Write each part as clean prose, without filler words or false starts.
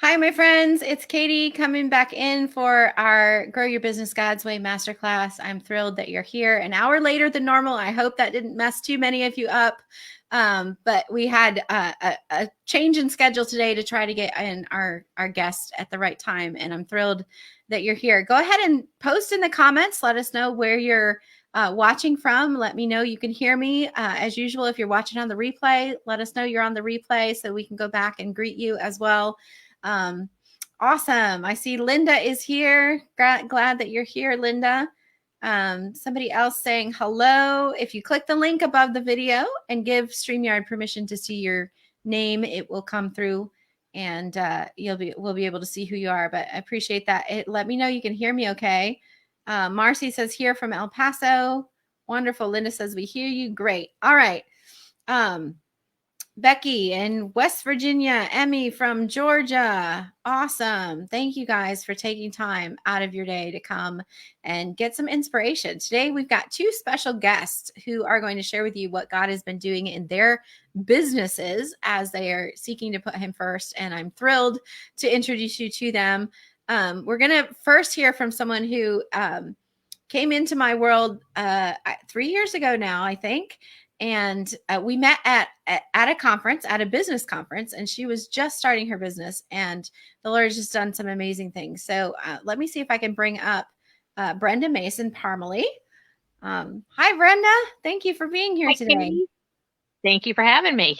Hi, my friends. It's Katie coming back in for our Grow Your Business God's Way Masterclass. I'm thrilled that you're here an hour later than normal. I hope that didn't mess too many of you up. But we had a change in schedule today to try to get in our guest at the right time. And I'm thrilled that you're here. Go ahead and post in the comments. Let us know where you're watching from. Let me know you can hear me. As usual, if you're watching on the replay, let us know you're on the replay so we can go back and greet you as well. Awesome. I see Linda is here. Glad that you're here, Linda. Somebody else saying hello. If you click the link above the video and give StreamYard permission to see your name, it will come through and we'll be able to see who you are. But I appreciate that. Let me know you can hear me okay. Marcy says here from El Paso. Wonderful. Linda says we hear you. Great. All right. Becky in West Virginia, Emmy from Georgia. Awesome. Thank you guys for taking time out of your day to come and get some inspiration. Today, we've got two special guests who are going to share with you what God has been doing in their businesses as they are seeking to put Him first. And I'm thrilled to introduce you to them. We're going to first hear from someone who came into my world 3 years ago now, I think. And we met at a conference, at a business conference, and she was just starting her business, and the Lord has just done some amazing things. So let me see if I can bring up Brenda Mason Parmalee. Hi, Brenda. Thank you for being here Hi, today. Katie. Thank you for having me.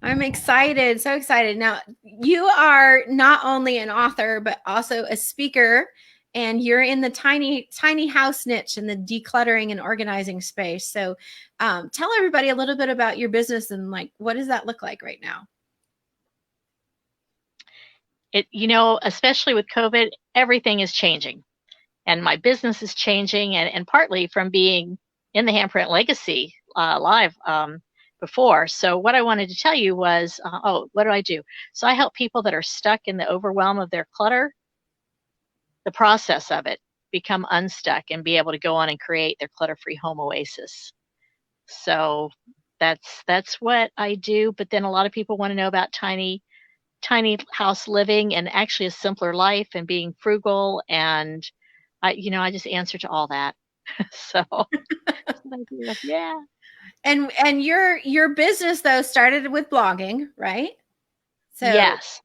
I'm excited, so excited. Now, you are not only an author, but also a speaker, and you're in the tiny house niche in the decluttering and organizing space. So tell everybody a little bit about your business and what does that look like right now? Especially with COVID, everything is changing, and my business is changing, and partly from being in the Handprint Legacy live before. So what I wanted to tell you was, what do I do? So I help people that are stuck in the overwhelm of their clutter, the process of it, become unstuck and be able to go on and create their clutter-free home oasis. So that's what I do. But then a lot of people want to know about tiny house living and actually a simpler life and being frugal. And I just answer to all that. So yeah. And your business though started with blogging, right? So yes.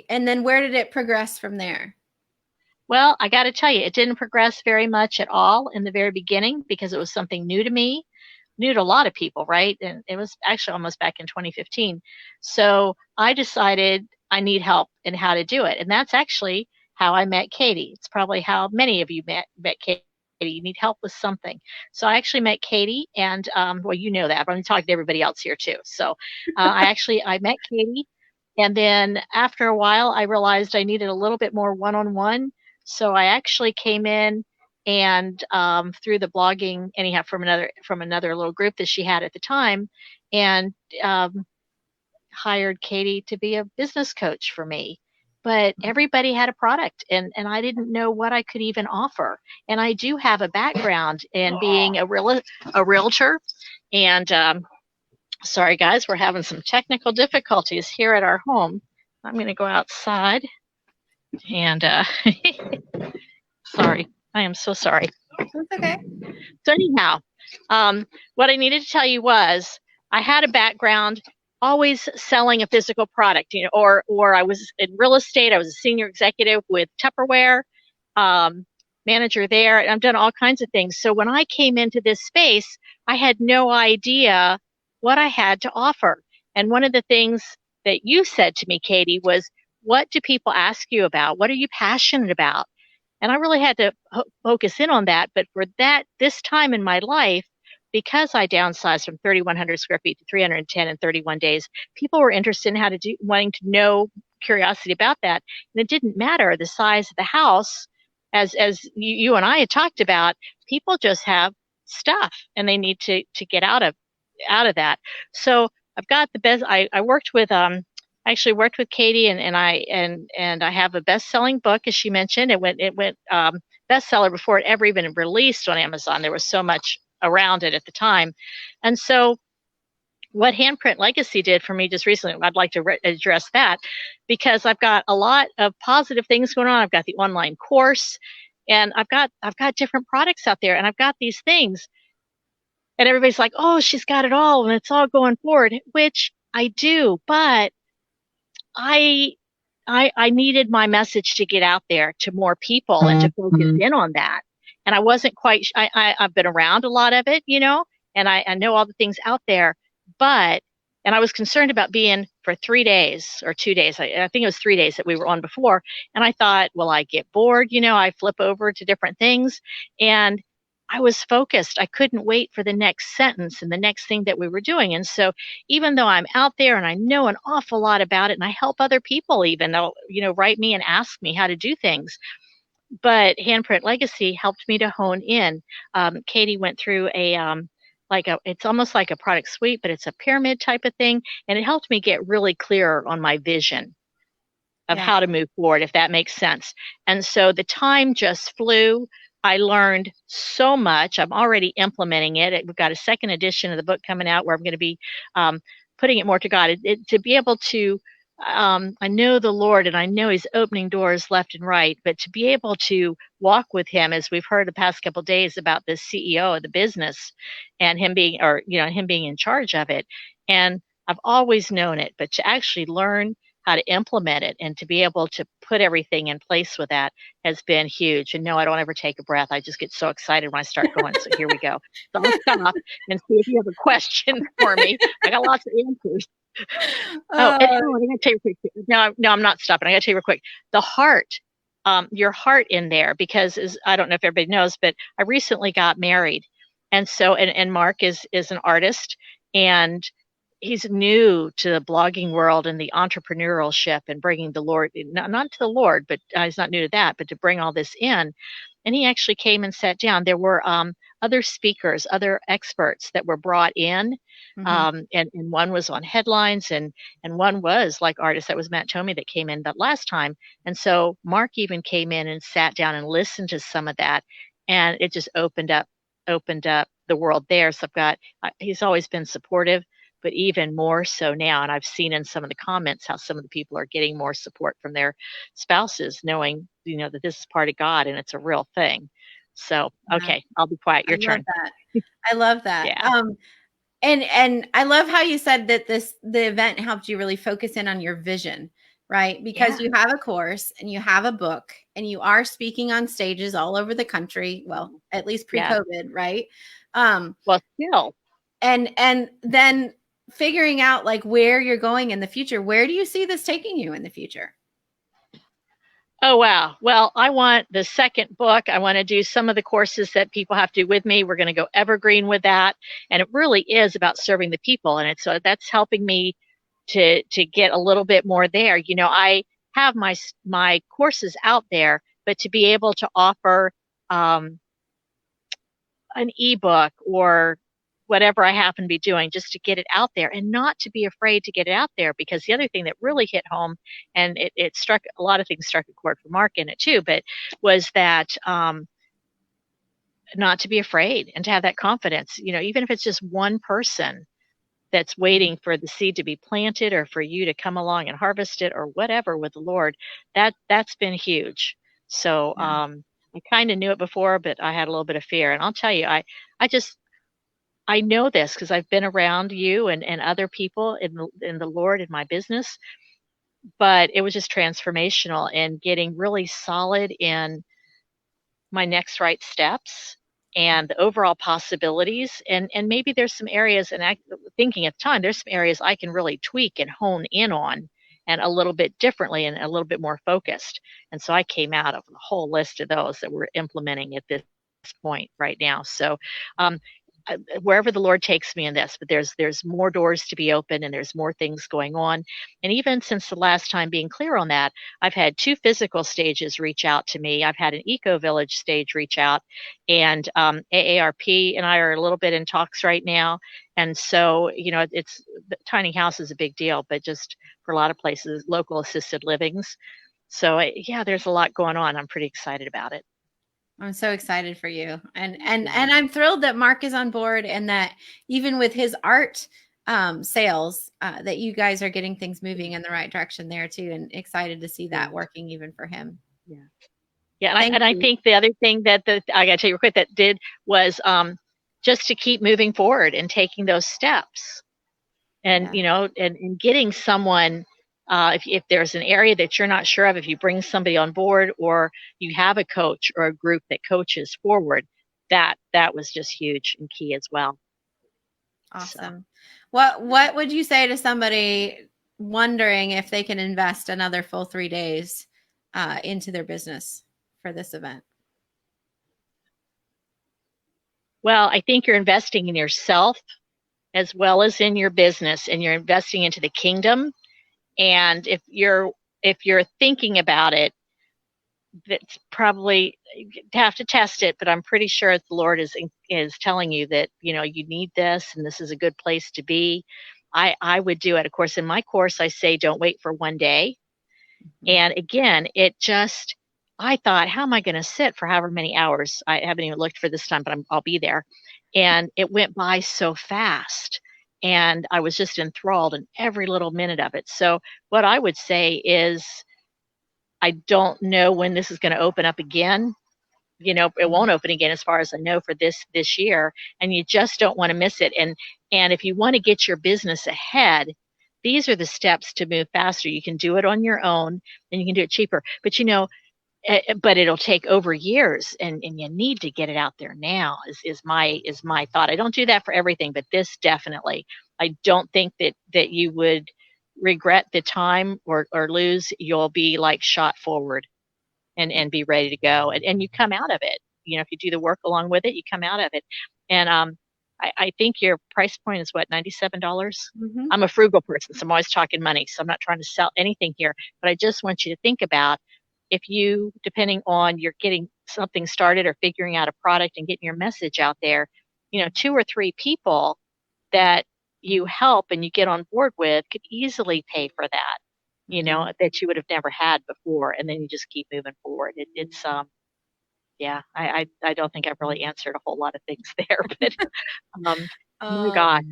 And then where did it progress from there? Well, I got to tell you, it didn't progress very much at all in the very beginning because it was something new to me, new to a lot of people, right? And it was actually almost back in 2015. So I decided I need help in how to do it. And that's actually how I met Katie. It's probably how many of you met Katie. You need help with something. So I actually met Katie, and well, you know that, but I'm talking to everybody else here too. So I met Katie, and then after a while, I realized I needed a little bit more one-on-one. So I actually came in and through the blogging, anyhow, from another little group that she had at the time, and hired Katie to be a business coach for me. But everybody had a product, and I didn't know what I could even offer. And I do have a background in being a realtor. And sorry, guys, we're having some technical difficulties here at our home. I'm going to go outside. And sorry, I am so sorry. That's okay. So anyhow, what I needed to tell you was I had a background always selling a physical product, or I was in real estate. I was a senior executive with Tupperware, manager there, and I've done all kinds of things. So when I came into this space, I had no idea what I had to offer. And one of the things that you said to me, Katie, was, what do people ask you about? What are you passionate about? And I really had to focus in on that. But for this time in my life, because I downsized from 3,100 square feet to 310 in 31 days, people were interested in wanting to know, curiosity about that. And it didn't matter the size of the house, as you and I had talked about. People just have stuff, and they need to get out of that. So I've got the best. I worked with actually worked with Katie, and I have a best-selling book, as she mentioned. It went bestseller before it ever even released on Amazon. There was so much around it at the time. And so what Handprint Legacy did for me just recently, I'd like to address that, because I've got a lot of positive things going on. I've got the online course, and I've got different products out there, and I've got these things, and everybody's like, "Oh, she's got it all, and it's all going forward," which I do, but I I needed my message to get out there to more people and to focus in on that. And I wasn't quite, I've been around a lot of it, and I know all the things out there, but, and I was concerned about being for 3 days or 2 days. I think it was 3 days that we were on before. And I thought, well, I get bored, I flip over to different things. And I was focused. I couldn't wait for the next sentence and the next thing that we were doing. And so even though I'm out there and I know an awful lot about it, and I help other people, even though, write me and ask me how to do things, but Handprint Legacy helped me to hone in. Katie went through it's almost like a product suite, but it's a pyramid type of thing. And it helped me get really clear on my vision of how to move forward, if that makes sense. And so the time just flew. I learned so much. I'm already implementing it. We've got a second edition of the book coming out where I'm going to be putting it more to God. To be able to, I know the Lord, and I know He's opening doors left and right, but to be able to walk with Him, as we've heard the past couple of days about the CEO of the business and him being, him being in charge of it. And I've always known it, but to actually learn how to implement it and to be able to put everything in place with that has been huge. And no, I don't ever take a breath. I just get so excited when I start going. So here we go. So I'll stop and see if you have a question for me. I got lots of answers. I gotta tell you quick. No, I'm not stopping. I gotta tell you real quick. The heart, your heart in there, because I don't know if everybody knows, but I recently got married. And so, and Mark is an artist, and he's new to the blogging world and the entrepreneurship and bringing the Lord, not to the Lord, but he's not new to that, but to bring all this in. And he actually came and sat down. There were other speakers, other experts that were brought in. And one was on headlines, and one was like artists. That was Matt Tomey that came in that last time. And so Mark even came in and sat down and listened to some of that. And it just opened up the world there. So he's always been supportive, but even more so now. And I've seen in some of the comments how some of the people are getting more support from their spouses, knowing, that this is part of God and it's a real thing. So, okay, I'll be quiet. Your turn. I love that. Yeah. And I love how you said that the event helped you really focus in on your vision, right? Because you have a course and you have a book and you are speaking on stages all over the country. Well, at least pre-COVID, right? Well, still. And then figuring out like where you're going in the future. Where do you see this taking you in the future? Oh, wow. Well, I want the second book. I want to do some of the courses that people have to do with me. We're going to go evergreen with that. And it really is about serving the people. And that's helping me to get a little bit more there. I have my courses out there, but to be able to offer an ebook or whatever I happen to be doing, just to get it out there and not to be afraid to get it out there. Because the other thing that really hit home, and it struck, a lot of things struck a chord for Mark in it too, but was that not to be afraid and to have that confidence, even if it's just one person that's waiting for the seed to be planted or for you to come along and harvest it or whatever with the Lord, that's been huge. So I kind of knew it before, but I had a little bit of fear. And I'll tell you, I know this because I've been around you and other people in the Lord in my business, but it was just transformational and getting really solid in my next right steps and the overall possibilities. And maybe there's some areas, and thinking at the time, there's some areas I can really tweak and hone in on and a little bit differently and a little bit more focused. And so I came out of a whole list of those that we're implementing at this point right now. So wherever the Lord takes me in this, but there's more doors to be open and there's more things going on. And even since the last time, being clear on that, I've had 2 physical stages reach out to me. I've had an eco village stage reach out, and AARP and I are a little bit in talks right now. And so, it's the tiny house is a big deal, but just for a lot of places, local assisted livings. So there's a lot going on. I'm pretty excited about it. I'm so excited for you. And I'm thrilled that Mark is on board and that even with his art, sales, that you guys are getting things moving in the right direction there too, and excited to see Yeah. that working even for him. Yeah. Yeah, and Thank I you. think the other thing that I got to tell you real quick that did was just to keep moving forward and taking those steps, and Yeah. and getting someone. If there's an area that you're not sure of, if you bring somebody on board, or you have a coach or a group that coaches forward, that was just huge and key as well. So. Awesome. What would you say to somebody wondering if they can invest another full 3 days into their business for this event? Well, I think you're investing in yourself as well as in your business, and you're investing into the kingdom. And if you're thinking about it, that's probably have to test it, but I'm pretty sure the Lord is telling you that you need this, and this is a good place to be. I would do it. Of course, in my course, I say don't wait for one day. Mhm. And again, I thought, how am I going to sit for however many hours? I haven't even looked for this time, but I'll be there. And it went by so fast. And I was just enthralled in every little minute of it. So, what I would say is, I don't know when this is going to open up again. It Mhm. won't open again as far as I know for this year. And you just don't want to miss it. And if you want to get your business ahead, these are the steps to move faster. You can do it on your own, and you can do it cheaper. But it'll take over years, and you need to get it out there now is my thought. I don't do that for everything, but this definitely. I don't think that you would regret the time or lose. You'll be like shot forward and be ready to go, and you come out of it. If you do the work along with it, you come out of it. And I think your price point is what, $97. Mhm. I'm a frugal person, so I'm always talking money, so I'm not trying to sell anything here, but I just want you to think about, if you, depending on, you're getting something started or figuring out a product and getting your message out there, two or three people that you help and you get on board with could easily pay for that, Mhm. that you would have never had before, and then you just keep moving forward. It's yeah, I don't think I've really answered a whole lot of things there, but um, my Oh, gosh,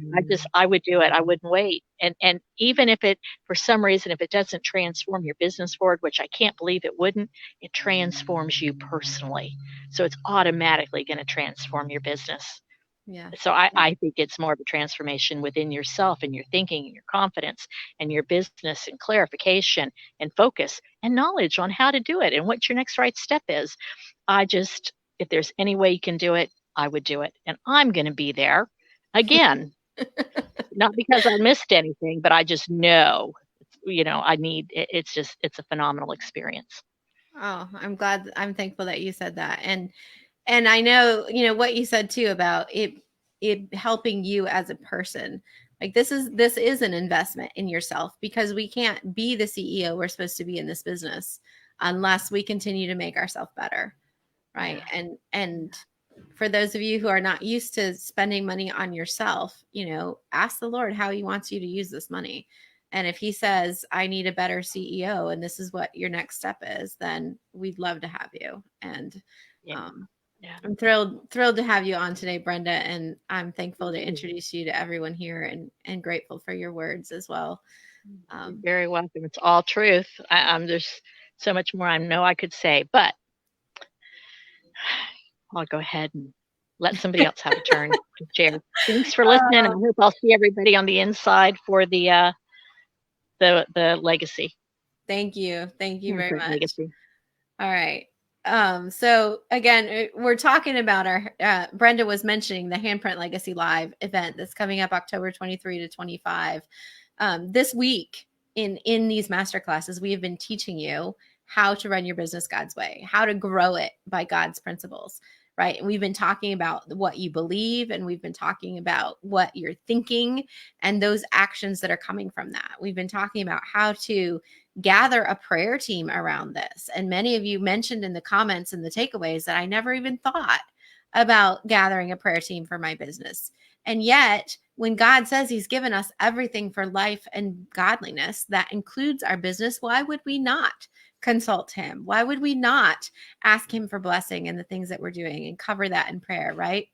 I would do it. I wouldn't wait. And even if it, for some reason, if it doesn't transform your business forward, which I can't believe it wouldn't, it transforms you personally. So it's automatically going to transform your business. yeah. So I think it's more of a transformation within yourself and your thinking and your confidence and your business and clarification and focus and knowledge on how to do it and what your next right step is. If there's any way you can do it, I would do it. And I'm going to be there again, not because I missed anything, but I just know, I need it. It's a phenomenal experience. Oh, I'm thankful that you said that. And I know, what you said too about it helping you as a person. Like this is an investment in yourself, because we can't be the CEO we're supposed to be in this business unless we continue to make ourselves better, right? Yeah. And for those of you who are not used to spending money on yourself, ask the Lord how he wants you to use this money. And if he says, I need a better CEO and this is what your next step is, then we'd love to have you. And Yeah. um, Yeah. I'm thrilled to have you on today, Brenda, and I'm thankful to Yeah. introduce you to everyone here, and grateful for your words as well. You're Um, very welcome. It's all truth. There's so much more I know I could say, but I'll go ahead and let somebody else have a turn to share. Thanks for listening, and I hope I'll see everybody on the inside for the legacy, thank you very handprint much. legacy. All right. So again, we're talking about our Brenda was mentioning the Handprint Legacy Live event that's coming up October 23 to 25. This week in these master classes, we have been teaching you how to run your business God's way, how to grow it by God's principles, right? And we've been talking about what you believe, and we've been talking about what you're thinking and those actions that are coming from that. We've been talking about how to gather a prayer team around this. And many of you mentioned in the comments and the takeaways that I never even thought about gathering a prayer team for my business. And yet, when God says he's given us everything for life and godliness, that includes our business, why would we not consult him? Why would we not ask him for blessing in the things that we're doing and cover that in prayer, right?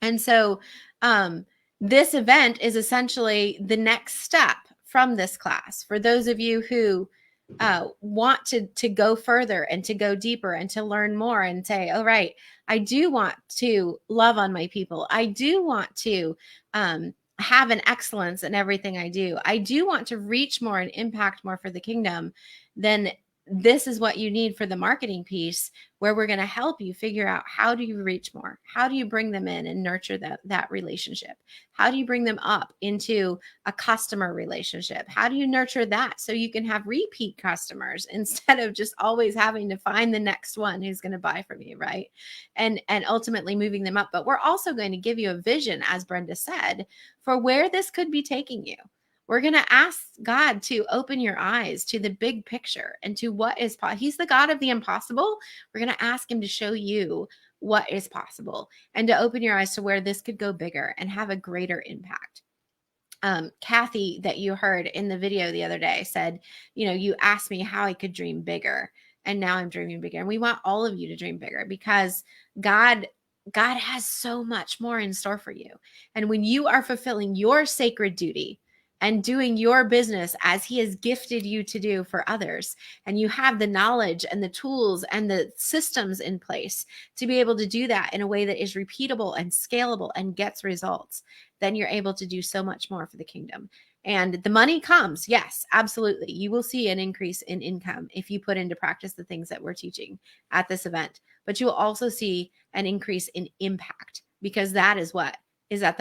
And so, um, this event is essentially the next step from this class. For those of you who want to go further and to go deeper and to learn more and say, oh, right, I do want to love on my people. I do want to have an excellence in everything I do. I do want to reach more and impact more for the kingdom. Then this is what you need for the marketing piece, where we're going to help you figure out, how do you reach more? How do you bring them in and nurture that relationship? How do you bring them up into a customer relationship? How do you nurture that so you can have repeat customers instead of just always having to find the next one who's going to buy from you, right? And ultimately moving them up. But we're also going to give you a vision, as Brenda said, for where this could be taking you. We're going to ask God to open your eyes to the big picture and to what is possible. He's the God of the impossible. We're going to ask him to show you what is possible and to open your eyes to where this could go bigger and have a greater impact. Kathy, that you heard in the video the other day, said, you asked me how I could dream bigger, and now I'm dreaming bigger. And we want all of you to dream bigger, because God has so much more in store for you. And when you are fulfilling your sacred duty and doing your business as he has gifted you to do for others, and you have the knowledge and the tools and the systems in place to be able to do that in a way that is repeatable and scalable and gets results, then you're able to do so much more for the kingdom. And the money comes. Yes, absolutely. You will see an increase in income if you put into practice the things that we're teaching at this event. But you will also see an increase in impact, because that is what is at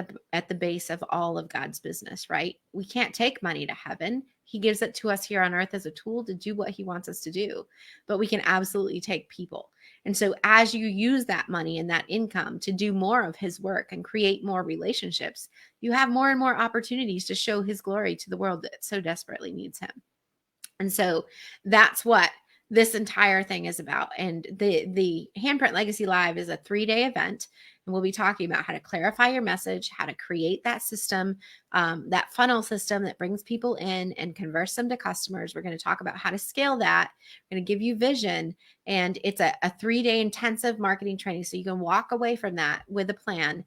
the base of all of God's business, right? We can't take money to heaven. He gives it to us here on earth as a tool to do what he wants us to do, but we can absolutely take people. And so as you use that money and that income to do more of his work and create more relationships, you have more and more opportunities to show his glory to the world that so desperately needs him. And so that's what this entire thing is about. And the Handprint Legacy Live is a 3-day event. And we'll be talking about how to clarify your message, how to create that system, that funnel system that brings people in and converts them to customers. We're going to talk about how to scale that. We're going to give you vision. And it's a 3-day intensive marketing training. So you can walk away from that with a plan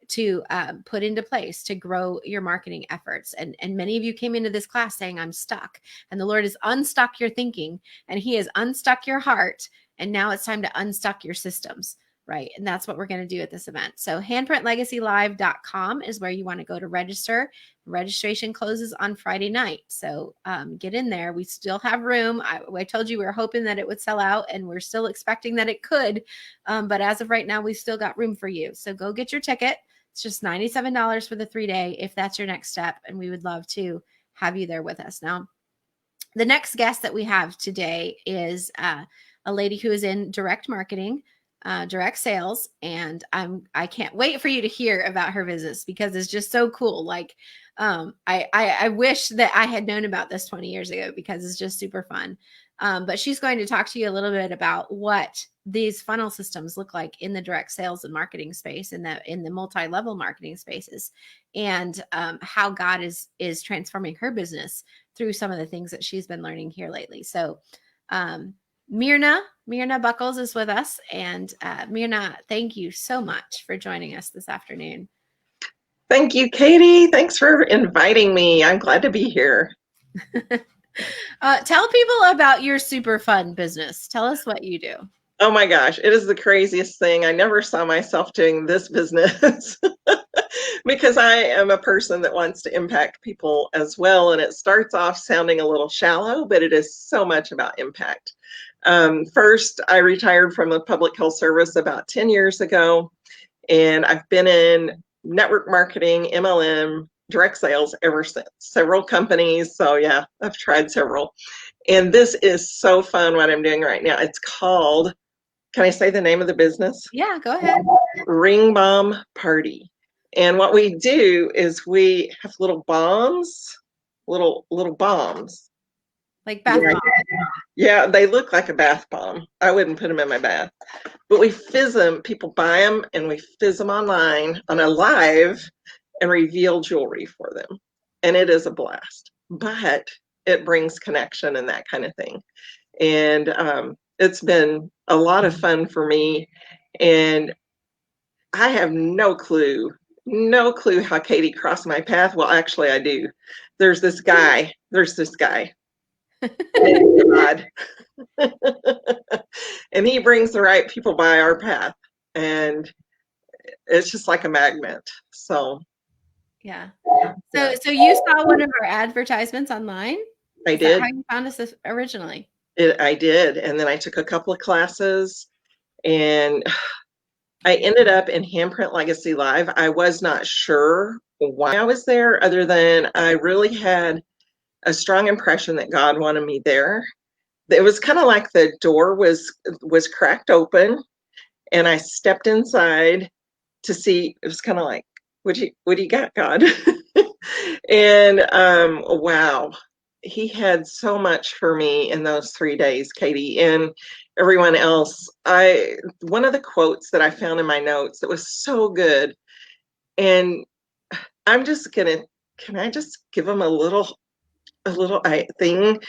to put into place to grow your marketing efforts. And many of you came into this class saying, I'm stuck. And the Lord has unstuck your thinking, and he has unstuck your heart. And now it's time to unstuck your systems, right? And that's what we're going to do at this event. So handprintlegacylive.com is where you want to go to register. Registration closes on Friday night. So get in there. We still have room. I told you we were hoping that it would sell out, and we're still expecting that it could. But as of right now, we've still got room for you. So go get your ticket. It's just $97 for the 3-day if that's your next step. And we would love to have you there with us. Now, the next guest that we have today is a lady who is in direct marketing, direct sales. And I can't wait for you to hear about her business, because it's just so cool. Like, I wish that I had known about this 20 years ago, because it's just super fun. But she's going to talk to you a little bit about what these funnel systems look like in the direct sales and marketing space, in the multi-level marketing spaces, and how God is transforming her business through some of the things that she's been learning here lately. So Myrna Buckles is with us. And Myrna, thank you so much for joining us this afternoon. Thank you, Katie. Thanks for inviting me. I'm glad to be here. Tell people about your super fun business. Tell us what you do. Oh my gosh, it is the craziest thing. I never saw myself doing this business because I am a person that wants to impact people as well. And it starts off sounding a little shallow, but it is so much about impact. First, I retired from the public health service about 10 years ago, and I've been in network marketing, MLM, direct sales ever since. Several companies. So yeah, I've tried several. And this is so fun what I'm doing right now. It's called, can I say the name of the business? Yeah, go ahead. Ring Bomb Party. And what we do is we have little bombs, little bombs. Like bath bombs. Yeah, they look like a bath bomb. I wouldn't put them in my bath. But we fizz them, people buy them, and we fizz them online on a live and reveal jewelry for them. And it is a blast. But it brings connection and that kind of thing. And it's been a lot of fun for me. And I have no clue, no clue how Katie crossed my path. Well, actually, I do. There's this guy. God. And he brings the right people by our path. And it's just like a magnet. So, Yeah. yeah, So you saw one of our advertisements online? I Is that did. how you found us originally? I did. And then I took a couple of classes and I ended up in Handprint Legacy Live. I was not sure why I was there, other than I really had a strong impression that God wanted me there. It was kind of like the door was cracked open, and I stepped inside to see. It was kind of like, what do you got, God? And wow, he had so much for me in those 3 days, Katie, and everyone else. One of the quotes that I found in my notes that was so good, and I'm just gonna, can I just give them a little thing?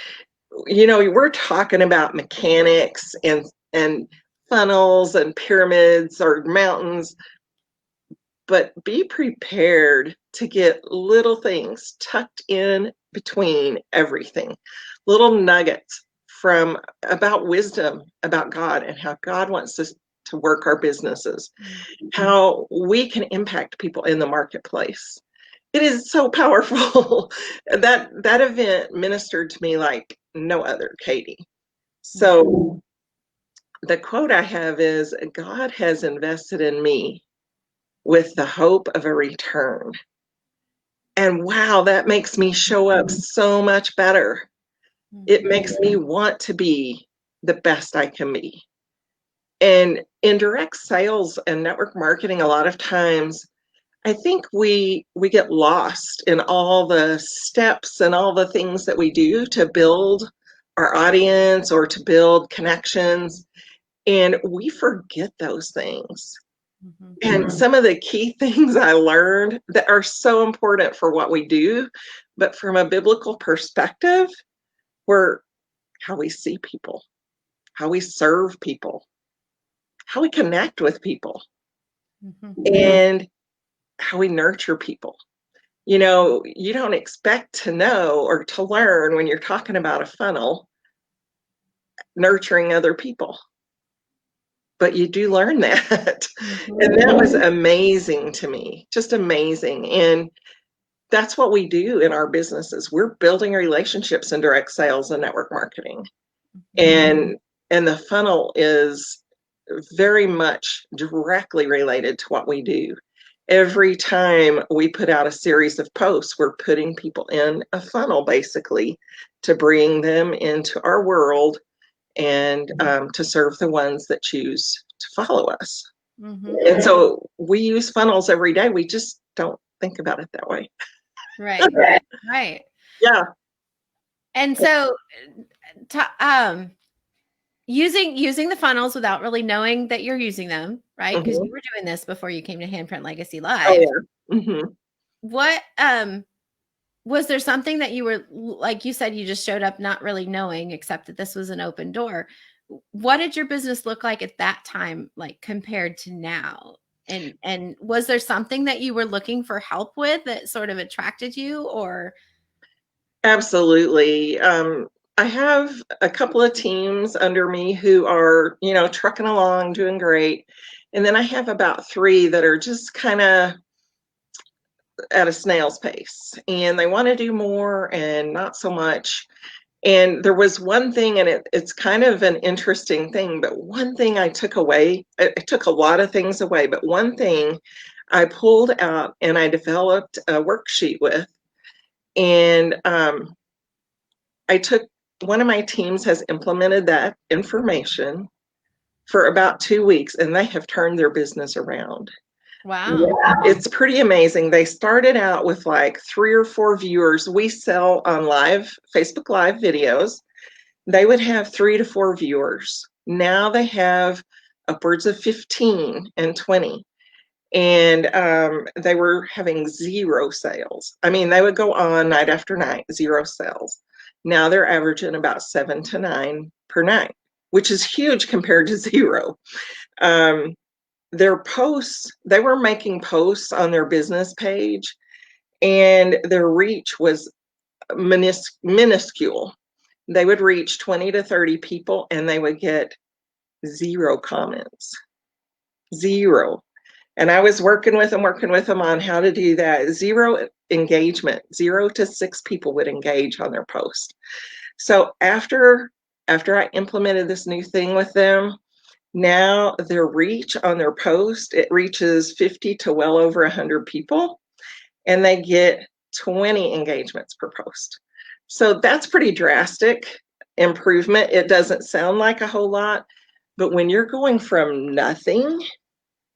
You know, we're talking about mechanics and funnels and pyramids or mountains, but be prepared to get little things tucked in between everything, little nuggets from about wisdom about God and how God wants us to work our businesses, how we can impact people in the marketplace. It is so powerful. That event ministered to me like no other, Katie. So the quote I have is, God has invested in me with the hope of a return. And wow, that makes me show up so much better. It makes me want to be the best I can be. And in direct sales and network marketing, a lot of times I think we get lost in all the steps and all the things that we do to build our audience or to build connections, and we forget those things. And some of the key things I learned that are so important for what we do, but from a biblical perspective, were how we see people, how we serve people, how we connect with people, and how we nurture people. You know, you don't expect to know or to learn when you're talking about a funnel, nurturing other people, but you do learn that. And that was amazing to me, just amazing. And that's what we do in our businesses. We're building relationships in direct sales and network marketing. And the funnel is very much directly related to what we do. Every time we put out a series of posts, we're putting people in a funnel basically to bring them into our world and to serve the ones that choose to follow us. And so we use funnels every day. We just don't think about it that way. Right. Right. Yeah. And so using the funnels without really knowing that you're using them, right? Because you were doing this before you came to Handprint Legacy Live. Oh yeah. What was there something that you were, like you said, you just showed up not really knowing, except that this was an open door? What did your business look like at that time, like compared to now? And was there something that you were looking for help with that sort of attracted you, or? Absolutely. I have a couple of teams under me who are, you know, trucking along, doing great. And then I have about 3 that are just kind of at a snail's pace and they want to do more and not so much. And there was one thing, and it's kind of an interesting thing, but one thing I took away, I took a lot of things away, but one thing I pulled out and I developed a worksheet with. And I took, one of my teams has implemented that information for about 2 weeks and they have turned their business around. Wow. It's pretty amazing. They started out with like 3 or 4 viewers. We sell on Facebook Live videos. They would have 3 to 4 viewers. Now they have upwards of 15 and 20. And they were having 0 sales. I mean, they would go on night after night, 0 sales. Now they're averaging about 7 to 9 per night, which is huge compared to 0. their posts, they were making posts on their business page, and their reach was minuscule. They would reach 20 to 30 people and they would get 0 comments. 0. And I was working with them on how to do that. 0 engagement. 0 to 6 people would engage on their post. So after I implemented this new thing with them, now their reach on their post, it reaches 50 to well over 100 people, and they get 20 engagements per post. So that's pretty drastic improvement. It doesn't sound like a whole lot, but when you're going from nothing,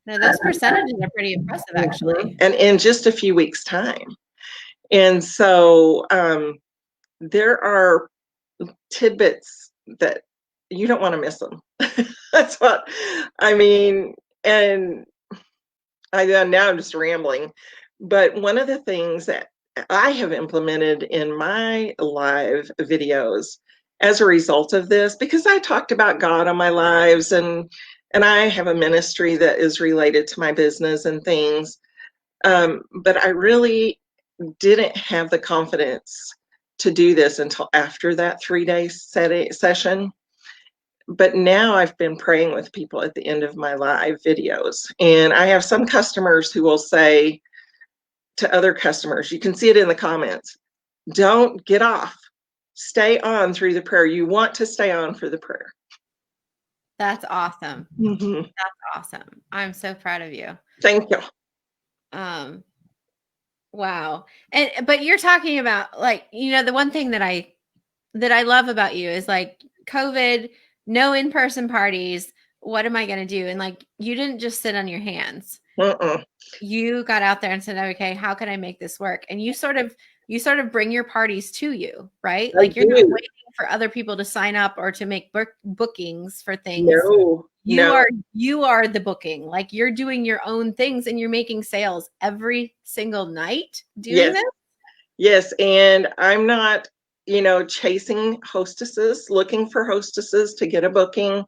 No, those percentages are pretty impressive, actually. and in just a few weeks' time. And so there are tidbits that you don't want to miss them. That's what I mean. And now I'm just rambling. But one of the things that I have implemented in my live videos as a result of this, because I talked about God on my lives, and I have a ministry that is related to my business and things, but I really didn't have the confidence to do this until after that 3-day session. But now I've been praying with people at the end of my live videos, and I have some customers who will say to other customers, you can see it in the comments, don't get off, stay on through the prayer. You want to stay on for the prayer. That's awesome. Mm-hmm. That's awesome. I'm so proud of you. Thank you. Wow. But you're talking about, like, the one thing that I love about you is, like, COVID, no in-person parties. What am I going to do? And, like, you didn't just sit on your hands. You got out there and said, okay, how can I make this work? And you sort of bring your parties to you, right? Like, you're not waiting for other people to sign up or to make bookings for things. No. You are the booking. Like, you're doing your own things, and you're making sales every single night doing this. Yes. And I'm not, chasing hostesses, looking for hostesses to get a booking.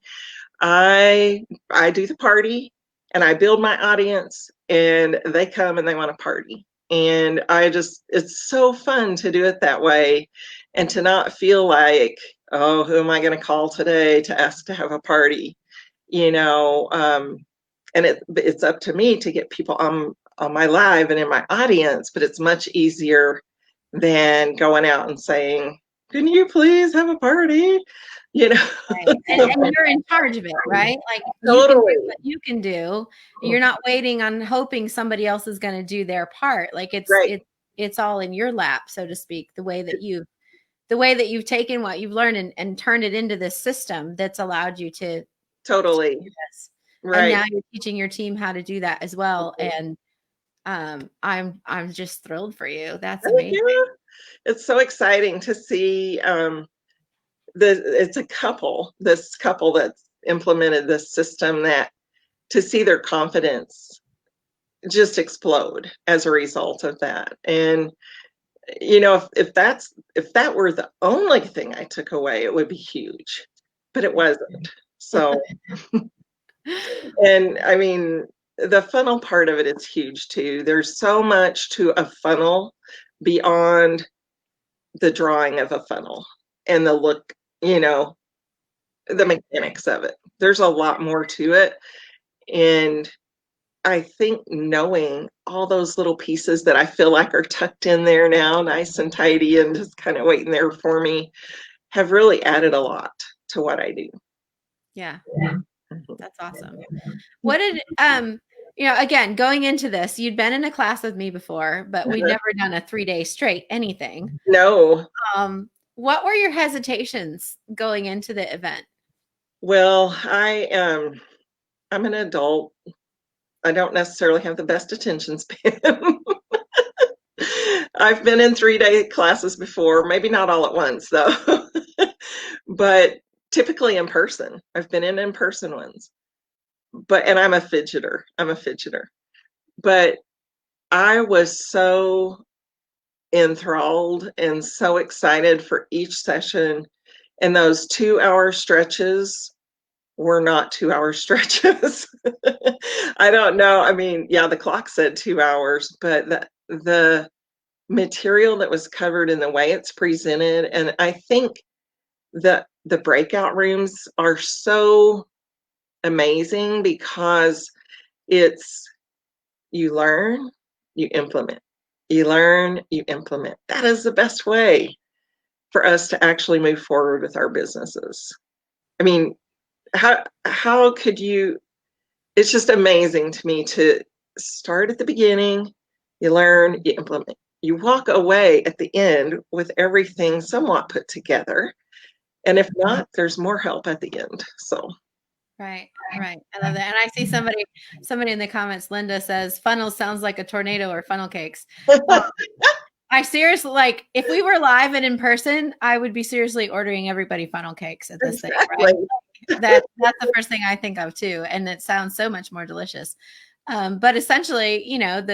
I do the party, and I build my audience, and they come and they want to party. And it's so fun to do it that way, and to not feel like, oh, who am I going to call today to ask to have a party? And it's up to me to get people on my live and in my audience, but it's much easier than going out and saying, can you please have a party? Right. And you're in charge of it, right? Like, totally. You can do what you can do. You're not waiting on hoping somebody else is going to do their part. Like, it's all in your lap, so to speak, the way that you've taken what you've learned and turned it into this system that's allowed you to totally do this. right. And now you're teaching your team how to do that as well. And I'm just thrilled for you. That's amazing. Yeah. It's so exciting to see it's this couple that's implemented this system, that to see their confidence just explode as a result of that. And if that were the only thing I took away, it would be huge, but it wasn't. So and I mean, the funnel part of it is huge too. There's so much to a funnel beyond the drawing of a funnel and the look, the mechanics of it. There's a lot more to it. And I think knowing all those little pieces that I feel like are tucked in there now, nice and tidy and just kind of waiting there for me, have really added a lot to what I do. Yeah. That's awesome. What did, again, going into this, you'd been in a class with me before, but we'd never done a 3-day straight anything. No. What were your hesitations going into the event? Well, I'm an adult. I don't necessarily have the best attention span. I've been in 3-day classes before, maybe not all at once though, but typically in person. I've been in person ones. And I'm a fidgeter. But I was so enthralled and so excited for each session, and those 2-hour stretches were not 2-hour stretches. I don't know. I mean, yeah, the clock said 2 hours, but the material that was covered and the way it's presented, and I think the breakout rooms are so amazing because it's you learn, you implement. You learn, you implement. That is the best way for us to actually move forward with our businesses. I mean, how could you, it's just amazing to me to start at the beginning, you learn, you implement. You walk away at the end with everything somewhat put together. And if not, there's more help at the end. So Right. I love that. And I see somebody in the comments, Linda says, funnel sounds like a tornado or funnel cakes. Well, I seriously, like, if we were live and in person, I would be seriously ordering everybody funnel cakes at this thing, right? That's the first thing I think of too. And it sounds so much more delicious. But essentially, you know,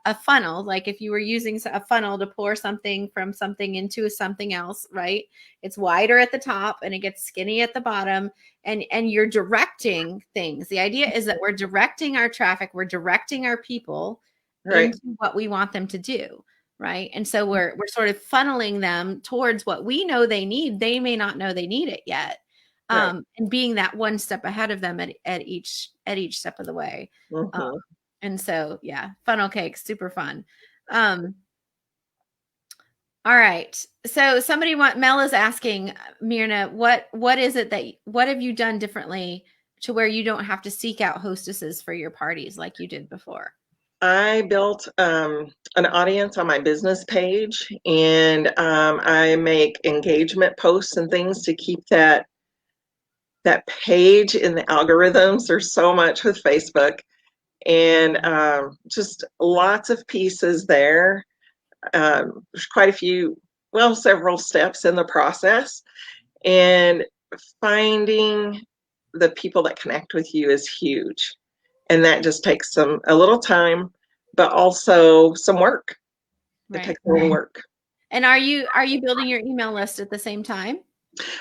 a funnel, like if you were using a funnel to pour something from something into something else, right? It's wider at the top and it gets skinny at the bottom, and you're directing things. The idea is that we're directing our traffic, we're directing our people into what we want them to do. Right. And so we're sort of funneling them towards what we know they need. They may not know they need it yet. And being that one step ahead of them at each step of the way. And so, yeah, funnel cakes, super fun. All right. So Mel is asking, Myrna, what is it what have you done differently to where you don't have to seek out hostesses for your parties like you did before? I built an audience on my business page, and I make engagement posts and things to keep that page in the algorithms. There's so much with Facebook, and just lots of pieces there. There's quite a few, well, several steps in the process, and finding the people that connect with you is huge. And that just takes a little time, but also some work. It takes a little work. And are you building your email list at the same time?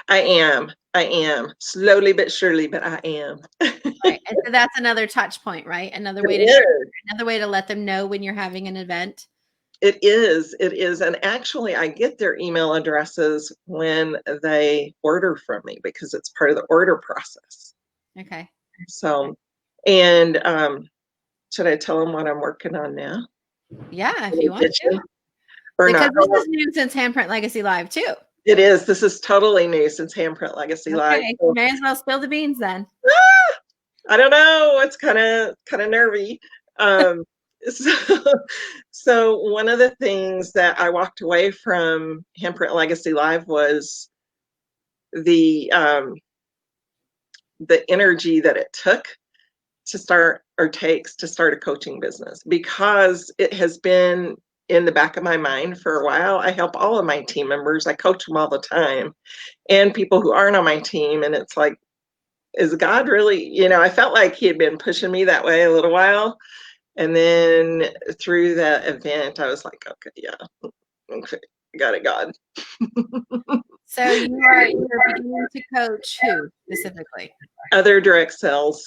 I am slowly but surely, but I am. Right. And so that's another touch point, right? Another way to let them know when you're having an event. It is. And actually I get their email addresses when they order from me because it's part of the order process. Okay. So, and should I tell them what I'm working on now? Yeah, if you want to. Because this is new since Handprint Legacy Live too. It is. This is totally new since Handprint Legacy Live. So may as well spill the beans then. I don't know. It's kind of nervy. So one of the things that I walked away from Handprint Legacy Live was the energy that it took to start, or takes to start a coaching business, because it has been in the back of my mind for a while. I help all of my team members. I coach them all the time, and people who aren't on my team. And it's like, is God really, I felt like he had been pushing me that way a little while. And then through that event, I was like, okay, yeah, okay, got it, God. So you're beginning to coach who specifically? Other direct sales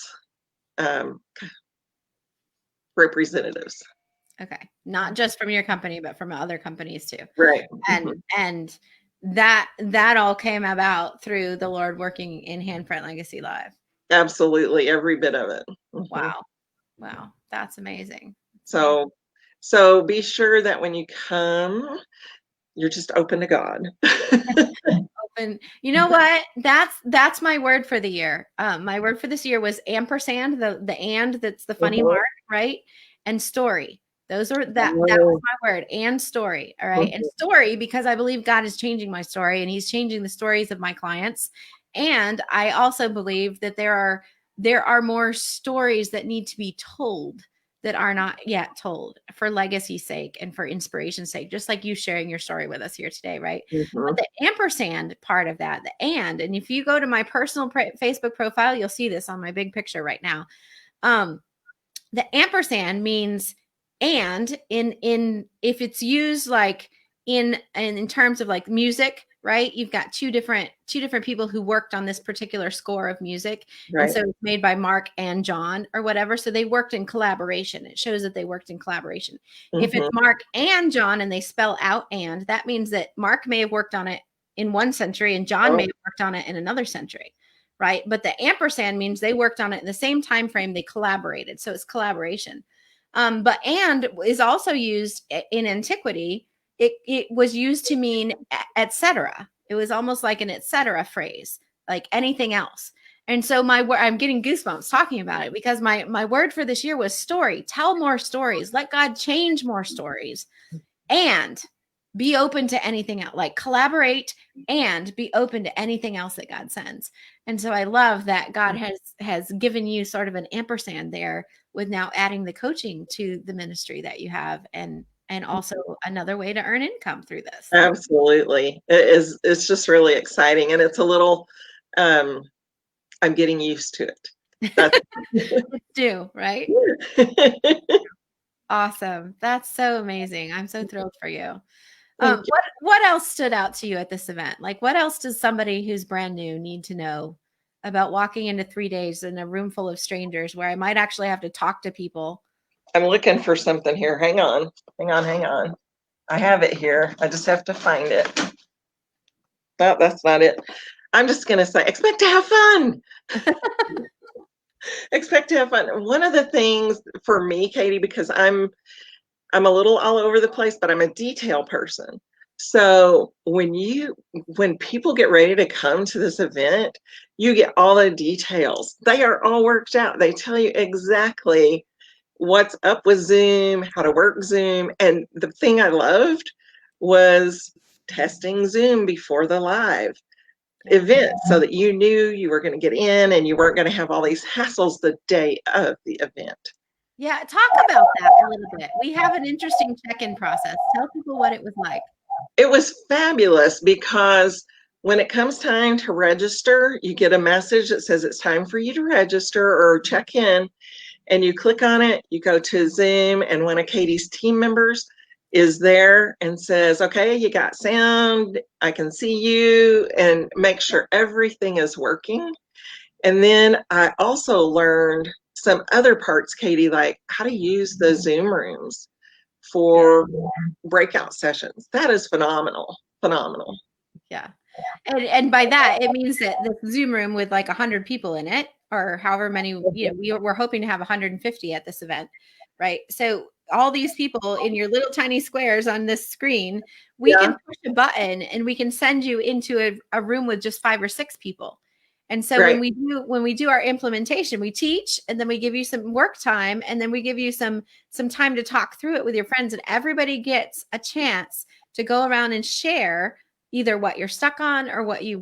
representatives. Okay. Not just from your company, but from other companies too. Right. And that all came about through the Lord working in Handprint Legacy Live. Absolutely. Every bit of it. Wow. That's amazing. So be sure that when you come, you're just open to God. Open. You know what? That's my word for the year. My word for this year was ampersand, the and that's the funny mark, right? And story. That was my word, and story. All right. And story, because I believe God is changing my story and he's changing the stories of my clients. And I also believe that there are more stories that need to be told that are not yet told, for legacy's sake and for inspiration's sake, just like you sharing your story with us here today, right? But the ampersand part of that, and if you go to my personal Facebook profile, you'll see this on my big picture right now. The ampersand means, and in if it's used like in terms of like music, right? You've got two different people who worked on this particular score of music. Right. And so it's made by Mark and John or whatever. So they worked in collaboration. It shows that they worked in collaboration. If it's Mark and John and they spell out and, that means that Mark may have worked on it in one century and John may have worked on it in another century, right? But the ampersand means they worked on it in the same time frame, they collaborated. So it's collaboration. But and is also used in antiquity. It was used to mean etc. It was almost like an etc. phrase, like anything else. And so I'm getting goosebumps talking about it, because my word for this year was story. Tell more stories. Let God change more stories, and be open to anything else. Like collaborate and be open to anything else that God sends. And so I love that God has given you sort of an ampersand there, with now adding the coaching to the ministry that you have, and also another way to earn income through this. Absolutely. It's just really exciting, and it's a little I'm getting used to it. That's do, right? Awesome. That's so amazing. I'm so thrilled for you. What else stood out to you at this event? Like, what else does somebody who's brand new need to know about walking into 3 days in a room full of strangers, where I might actually have to talk to people? I'm looking for something here. Hang on. I have it here. I just have to find it. No, that's not it. I'm just going to say, expect to have fun. Expect to have fun. One of the things for me, Katie, because I'm a little all over the place, but I'm a detail person. So when people get ready to come to this event, you get all the details. They are all worked out. They tell you exactly what's up with Zoom, how to work Zoom. And the thing I loved was testing Zoom before the live event, so that you knew you were going to get in and you weren't going to have all these hassles the day of the event. Yeah, talk about that a little bit. We have an interesting check-in process. Tell people what it was like. It was fabulous, because when it comes time to register, you get a message that says it's time for you to register or check in, and you click on it, you go to Zoom, and one of Katie's team members is there and says, okay, you got sound, I can see you, and make sure everything is working. And then I also learned some other parts, Katie, like how to use the Zoom rooms for breakout sessions. That is phenomenal. Yeah. And by that, it means that the Zoom room with like 100 people in it, or however many, we're hoping to have 150 at this event, right? So all these people in your little tiny squares on this screen, we can push a button and we can send you into a room with just 5 or 6 people. And so when we do our implementation, we teach, and then we give you some work time, and then we give you some time to talk through it with your friends, and everybody gets a chance to go around and share either what you're stuck on, or what you're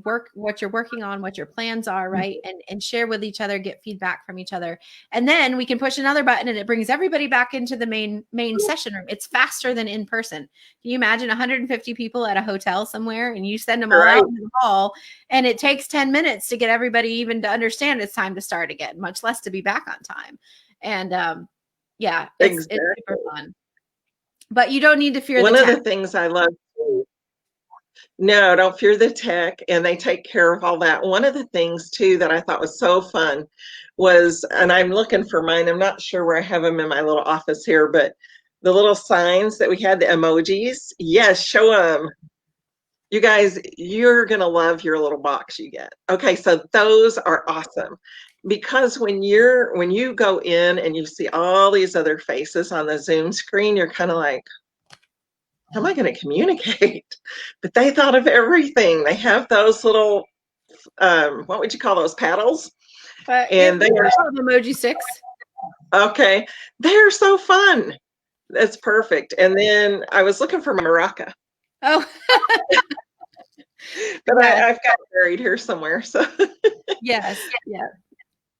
working on, what your plans are, right? And share with each other, get feedback from each other. And then we can push another button and it brings everybody back into the main session room. It's faster than in person. Can you imagine 150 people at a hotel somewhere, and you send them all out in the hall, and it takes 10 minutes to get everybody even to understand it's time to start again, much less to be back on time. And it's super fun. But you don't need to fear one of the things I love. No, don't fear the tech, and they take care of all that. One of the things too that I thought was so fun was, and I'm looking for mine, I'm not sure where I have them in my little office here, but the little signs that we had, the emojis. Yes, show them. You guys, you're going to love your little box you get. Okay, so those are awesome, because when you go in and you see all these other faces on the Zoom screen, you're kind of like, how am I going to communicate? But they thought of everything. They have those little, what would you call those, paddles? And they are emoji sticks. Okay, they're so fun. That's perfect. And then I was looking for my maraca. Oh, but I've got it buried here somewhere. So yes, yeah.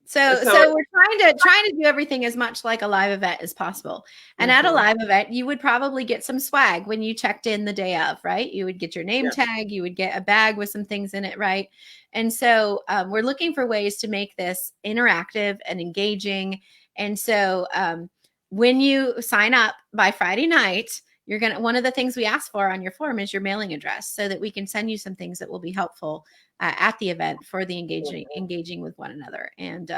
So we're trying to do everything as much like a live event as possible. And at a live event, you would probably get some swag when you checked in the day of, right? You would get your name tag, you would get a bag with some things in it, right? And so we're looking for ways to make this interactive and engaging. And so when you sign up by Friday night, one of the things we ask for on your form is your mailing address so that we can send you some things that will be helpful at the event for the engaging with one another. And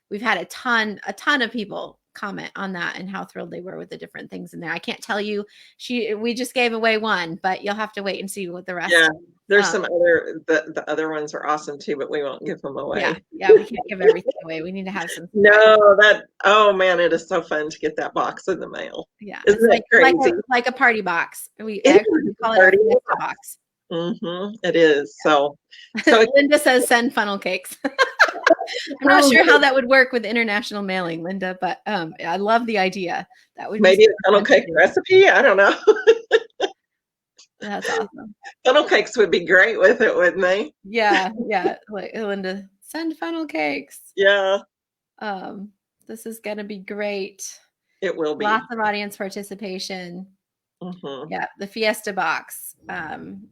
we've had a ton of people comment on that and how thrilled they were with the different things in there. I can't tell you, we just gave away one, but you'll have to wait and see what the rest. Yeah, there's some other, the other ones are awesome too, but we won't give them away. Yeah, we can't give everything away. We need to have some. No, oh man, it is so fun to get that box in the mail. Yeah, Isn't it's that crazy? like a party box. We It actually call it our fiesta box. It is. So Linda says send funnel cakes. I'm not sure how that would work with international mailing, Linda, but I love the idea. That would maybe a funnel cake recipe. I don't know. That's awesome. Funnel cakes would be great with it, wouldn't they? Yeah. Like Linda, send funnel cakes. Yeah. This is gonna be great. It will be. Lots of audience participation. Yeah, the fiesta box.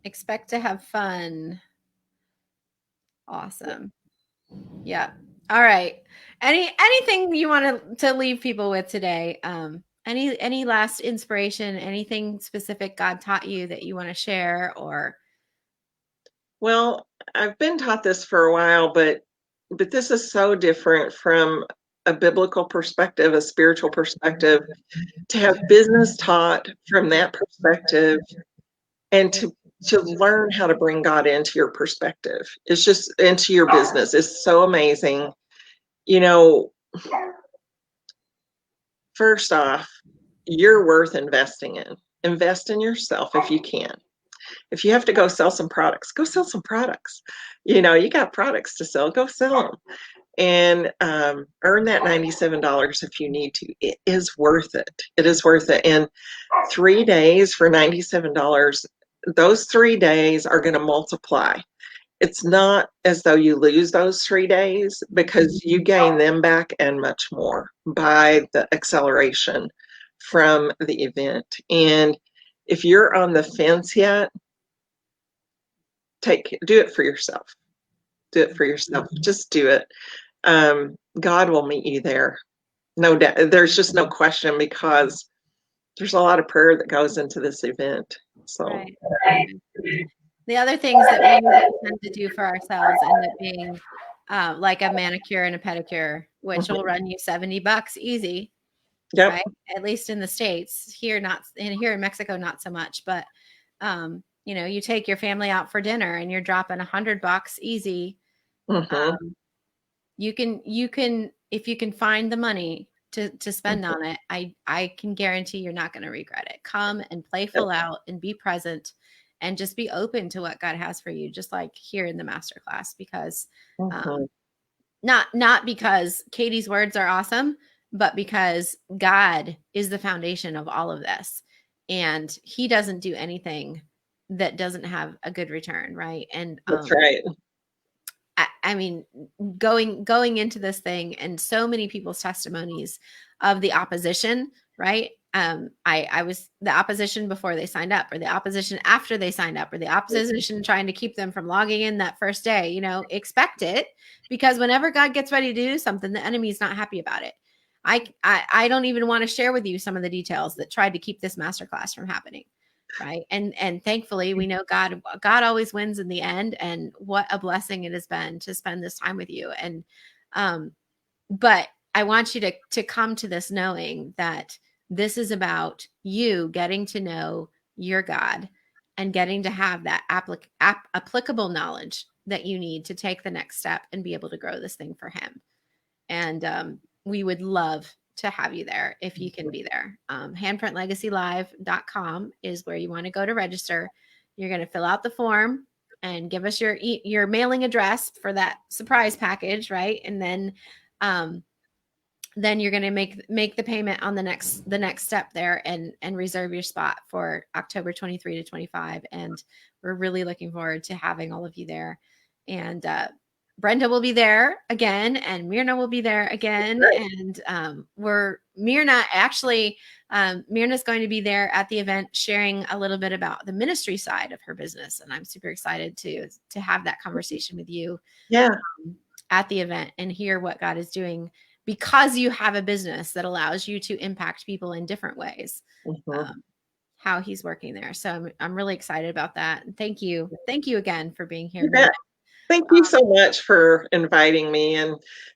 Expect to have fun. Awesome. Yeah. All right. Anything you want to leave people with today? Any last inspiration, anything specific God taught you that you want to share? Or well, I've been taught this for a while, but this is so different from a biblical perspective, a spiritual perspective, to have business taught from that perspective, and to learn how to bring God into your perspective. It's just into your business. It's so amazing. You know, first off, you're worth investing in. Invest in yourself if you can. If you have to go sell some products, go sell some products. You know, you got products to sell, go sell them. And earn that $97 if you need to. It is worth it. It is worth it. And 3 days for $97, those 3 days are going to multiply. It's not as though you lose those 3 days, because you gain them back and much more by the acceleration from the event. And if you're on the fence yet, do it for yourself. Do it for yourself. Just do it. God will meet you there. No doubt. There's just no question, because there's a lot of prayer that goes into this event. So right. The other things that we tend to do for ourselves end up being like a manicure and a pedicure, which will run you $70 easy. Yep. Right? At least in the States. Here in Mexico, not so much. But you know, you take your family out for dinner and you're dropping $100 easy. You can, if you can find the money to spend on it, I can guarantee you're not going to regret it. Come and play full out and be present and just be open to what God has for you, just like here in the masterclass, because not because Katie's words are awesome, but because God is the foundation of all of this, and he doesn't do anything that doesn't have a good return. Right. And that's right. I mean, going into this thing, and so many people's testimonies of the opposition, right? I was the opposition before they signed up, or the opposition after they signed up, or the opposition trying to keep them from logging in that first day. You know, expect it, because whenever God gets ready to do something, the enemy is not happy about it. I don't even want to share with you some of the details that tried to keep this masterclass from happening. Right. And thankfully, we know God always wins in the end. And what a blessing it has been to spend this time with you. And, but I want you to come to this knowing that this is about you getting to know your God and getting to have that applicable knowledge that you need to take the next step and be able to grow this thing for him. And we would love to have you there if you can be there. Handprintlegacylive.com is where you want to go to register. You're going to fill out the form and give us your mailing address for that surprise package, right? And then you're going to make the payment on the next step there and reserve your spot for October 23 to 25. And we're really looking forward to having all of you there. And Brenda will be there again, and Myrna will be there again. Right. And Myrna's going to be there at the event, sharing a little bit about the ministry side of her business. And I'm super excited to have that conversation with you at the event and hear what God is doing, because you have a business that allows you to impact people in different ways. how he's working there. So I'm really excited about that. And thank you again for being here You today. bet. Thank you so much for inviting me. And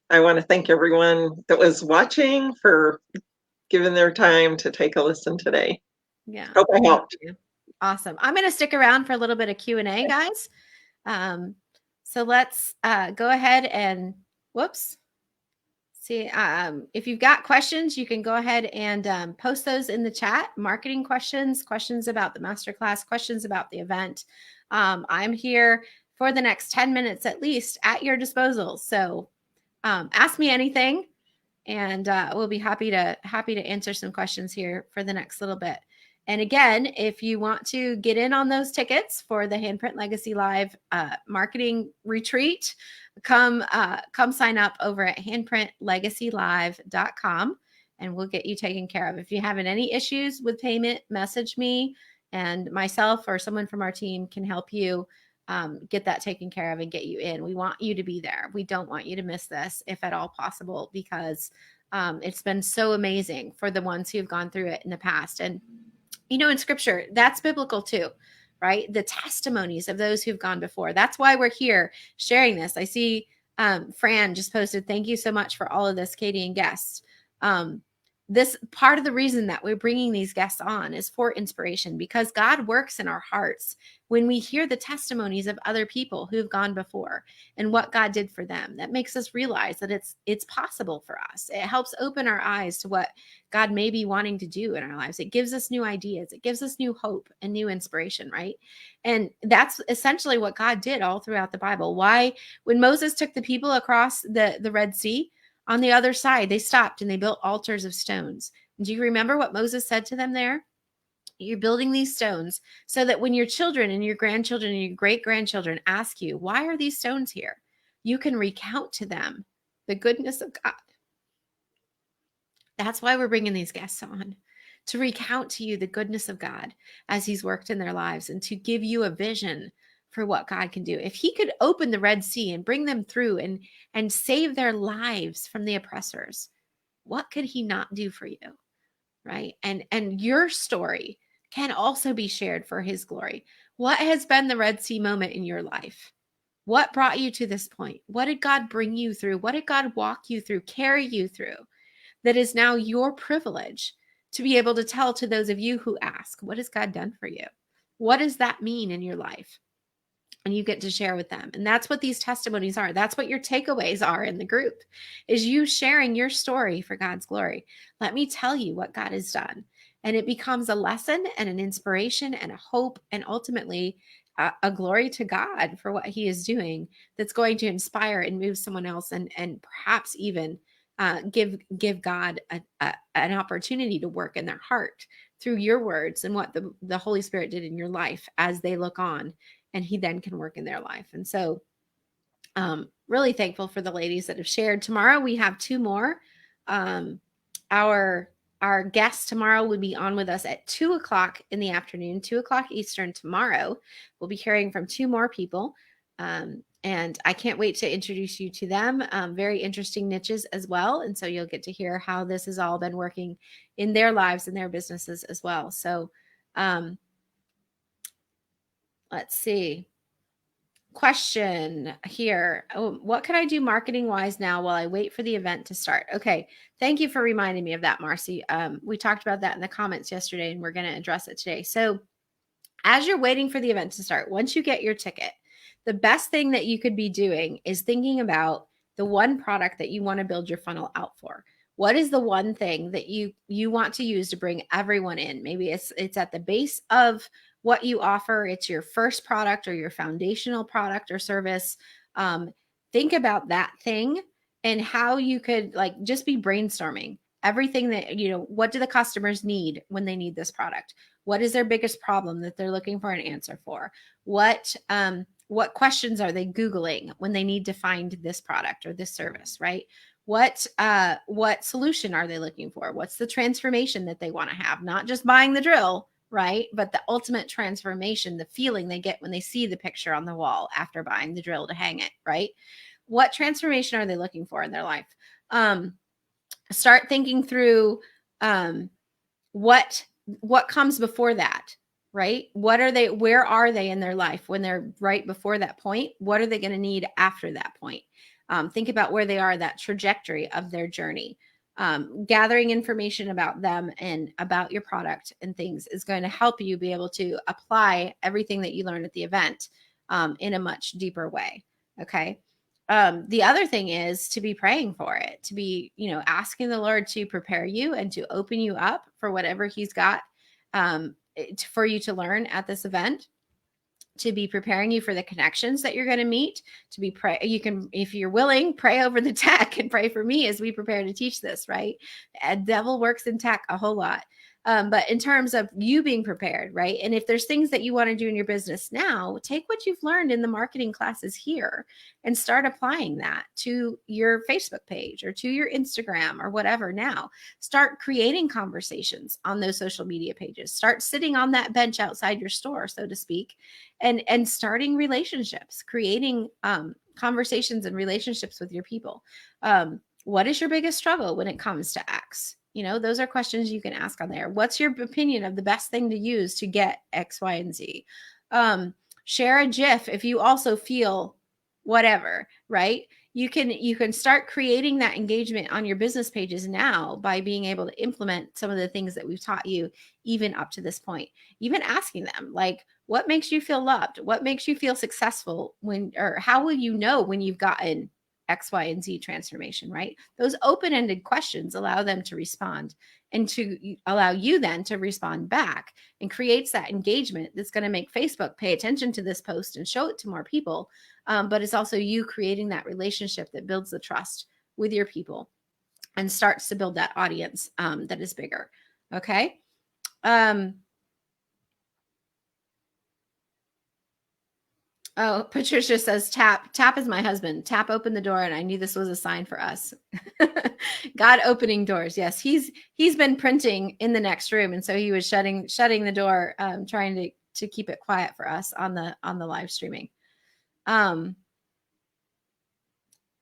I want to thank everyone that was watching for giving their time to take a listen today. Yeah. Hope I helped. Awesome. I'm going to stick around for a little bit of Q&A, guys. So let's go ahead and see, if you've got questions, you can go ahead and post those in the chat. Marketing questions, questions about the masterclass, questions about the event. I'm here for the next 10 minutes at least at your disposal. So ask me anything, and we'll be happy to answer some questions here for the next little bit. And again, if you want to get in on those tickets for the Handprint Legacy Live marketing retreat, come sign up over at handprintlegacylive.com, and we'll get you taken care of. If you're having any issues with payment, message me, and myself or someone from our team can help you get that taken care of and get you in. We want you to be there. We don't want you to miss this if at all possible, because it's been so amazing for the ones who've gone through it in the past. And, you know, in scripture, that's biblical too, right? The testimonies of those who've gone before. That's why we're here sharing this. I see Fran just posted, thank you so much for all of this, Katie and guests. This part of the reason that we're bringing these guests on is for inspiration, because God works in our hearts when we hear the testimonies of other people who've gone before and what God did for them. That makes us realize that it's possible for us. It helps open our eyes to what God may be wanting to do in our lives. It gives us new ideas. It gives us new hope and new inspiration, right? And that's essentially what God did all throughout the Bible. Why, when Moses took the people across the Red Sea, on the other side, they stopped and they built altars of stones. Do you remember what Moses said to them there? You're building these stones so that when your children and your grandchildren and your great-grandchildren ask you, why are these stones here? You can recount to them the goodness of God. That's why we're bringing these guests on, to recount to you the goodness of God as he's worked in their lives and to give you a vision for what God can do. If he could open the Red Sea and bring them through and save their lives from the oppressors, what could he not do for you? Right? And your story can also be shared for his glory. What has been the Red Sea moment in your life? What brought you to this point? What did God bring you through? What did God walk you through, carry you through, that is now your privilege to be able to tell to those of you who ask, what has God done for you? What does that mean in your life? And you get to share with them. And that's what these testimonies are. That's what your takeaways are in the group, is you sharing your story for God's glory. Let me tell you what God has done. And it becomes a lesson and an inspiration and a hope, and ultimately a glory to God for what he is doing, that's going to inspire and move someone else, and perhaps even give God an opportunity to work in their heart through your words and what the Holy Spirit did in your life as they look on, and he then can work in their life. And so really thankful for the ladies that have shared. Tomorrow we have two more. Our guest tomorrow will be on with us at 2:00 in the afternoon, 2:00 Eastern tomorrow. We'll be hearing from two more people. And I can't wait to introduce you to them. Very interesting niches as well. And so you'll get to hear how this has all been working in their lives and their businesses as well. So let's see. Question here. Oh, what can I do marketing wise now while I wait for the event to start? Okay. Thank you for reminding me of that, Marcy. We talked about that in the comments yesterday, and we're going to address it today. So as you're waiting for the event to start, once you get your ticket, the best thing that you could be doing is thinking about the one product that you want to build your funnel out for. What is the one thing that you want to use to bring everyone in? Maybe it's at the base of what you offer. It's your first product or your foundational product or service. Think about that thing and how you could just be brainstorming everything that, what do the customers need when they need this product? What is their biggest problem that they're looking for an answer for? What questions are they Googling when they need to find this product or this service, right? What solution are they looking for? What's the transformation that they want to have? Not just buying the drill, right? But the ultimate transformation, the feeling they get when they see the picture on the wall after buying the drill to hang it, right? What transformation are they looking for in their life? Start thinking through what what comes before that, right? Where are they in their life when they're right before that point? What are they going to need after that point? Think about where they are, that trajectory of their journey. Gathering information about them and about your product and things is going to help you be able to apply everything that you learned at the event in a much deeper way. Okay. The other thing is to be praying for it, to be, asking the Lord to prepare you and to open you up for whatever He's got for you to learn at this event, to be preparing you for the connections that you're going to meet, you can, if you're willing, pray over the tech and pray for me as we prepare to teach this, right? And devil works in tech a whole lot. But in terms of you being prepared, right? And if there's things that you want to do in your business now, take what you've learned in the marketing classes here and start applying that to your Facebook page or to your Instagram or whatever now. Start creating conversations on those social media pages. Start sitting on that bench outside your store, so to speak, and starting relationships, creating conversations and relationships with your people. What is your biggest struggle when it comes to X? Those are questions you can ask on there. What's your opinion of the best thing to use to get X, Y, and Z? Share a GIF if you also feel whatever, right? You can start creating that engagement on your business pages now by being able to implement some of the things that we've taught you even up to this point. Even asking them, like, what makes you feel loved? What makes you feel successful or how will you know when you've gotten X, Y, and Z transformation, right? Those open-ended questions allow them to respond and to allow you then to respond back, and creates that engagement that's going to make Facebook pay attention to this post and show it to more people. But it's also you creating that relationship that builds the trust with your people and starts to build that audience that is bigger. Okay. Oh, Patricia says, tap is my husband. Tap opened the door, and I knew this was a sign for us. God opening doors. Yes, he's been printing in the next room, and so he was shutting the door, trying to keep it quiet for us on the live streaming. All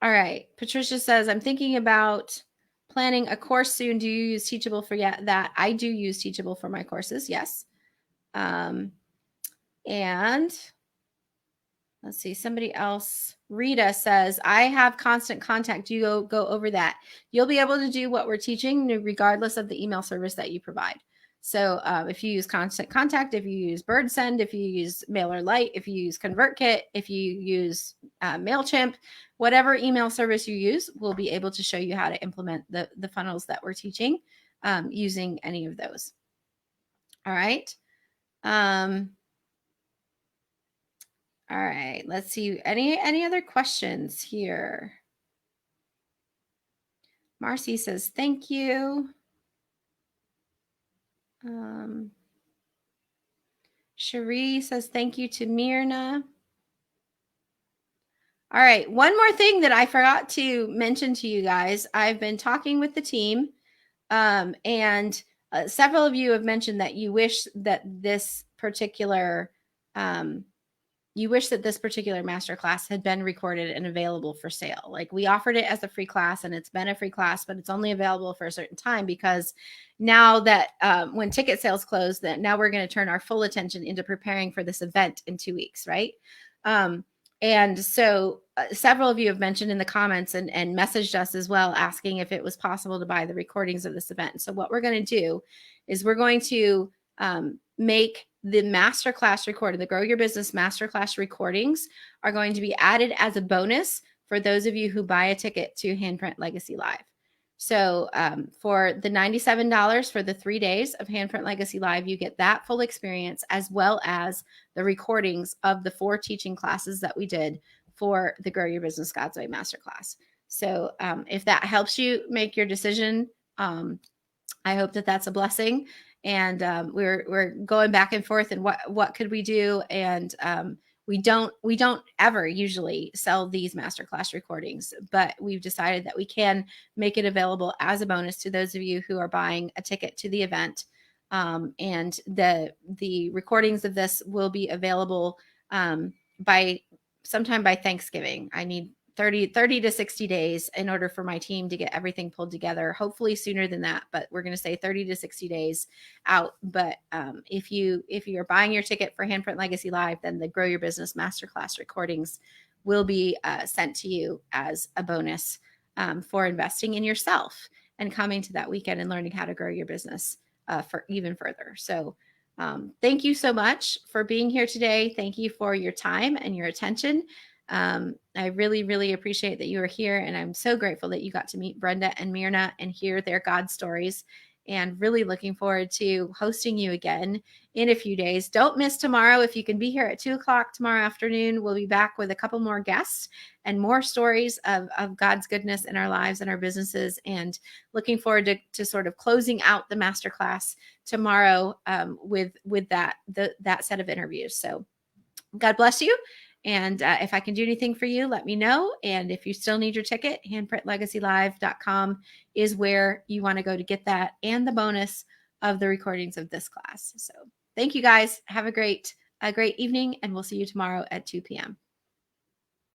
right. Patricia says, I'm thinking about planning a course soon. Do you use Teachable for that? I do use Teachable for my courses. Yes. And let's see, somebody else, Rita says, I have Constant Contact. Do you go over that? You'll be able to do what we're teaching regardless of the email service that you provide. So if you use Constant Contact, if you use BirdSend, if you use MailerLite, if you use ConvertKit, if you use MailChimp, whatever email service you use, we'll be able to show you how to implement the funnels that we're teaching using any of those. All right. All right, let's see. Any other questions here? Marcy says, thank you. Cherie says, thank you to Myrna. All right, one more thing that I forgot to mention to you guys. I've been talking with the team, and several of you have mentioned that you wish that this particular masterclass had been recorded and available for sale. Like, we offered it as a free class, and it's been a free class, but it's only available for a certain time, because now that when ticket sales close, that now we're going to turn our full attention into preparing for this event in 2 weeks, right? And so several of you have mentioned in the comments and messaged us as well, asking if it was possible to buy the recordings of this event. So what we're going to do is we're going to make the masterclass recording, the Grow Your Business masterclass recordings are going to be added as a bonus for those of you who buy a ticket to Handprint Legacy Live. So for the $97 for the 3 days of Handprint Legacy Live, you get that full experience, as well as the recordings of the 4 teaching classes that we did for the Grow Your Business God's Way Masterclass. So if that helps you make your decision, I hope that that's a blessing. And we're going back and forth, and what could we do? And we don't ever usually sell these masterclass recordings, but we've decided that we can make it available as a bonus to those of you who are buying a ticket to the event. And the recordings of this will be available by sometime by Thanksgiving. I need 30 to 60 days in order for my team to get everything pulled together, hopefully sooner than that, but we're going to say 30 to 60 days out. But if you're buying your ticket for Handprint Legacy Live, then the Grow Your Business Masterclass recordings will be sent to you as a bonus for investing in yourself and coming to that weekend and learning how to grow your business for even further. So thank you so much for being here today. Thank you for your time and your attention. I really, really appreciate that you are here. And I'm so grateful that you got to meet Brenda and Myrna and hear their God stories, and really looking forward to hosting you again in a few days. Don't miss tomorrow. If you can be here at 2:00 tomorrow afternoon, we'll be back with a couple more guests and more stories of God's goodness in our lives and our businesses, and looking forward to sort of closing out the masterclass tomorrow with that set of interviews. So God bless you. And if I can do anything for you, let me know. And if you still need your ticket, handprintlegacylive.com is where you want to go to get that and the bonus of the recordings of this class. So thank you guys. Have a great evening, and we'll see you tomorrow at 2 p.m.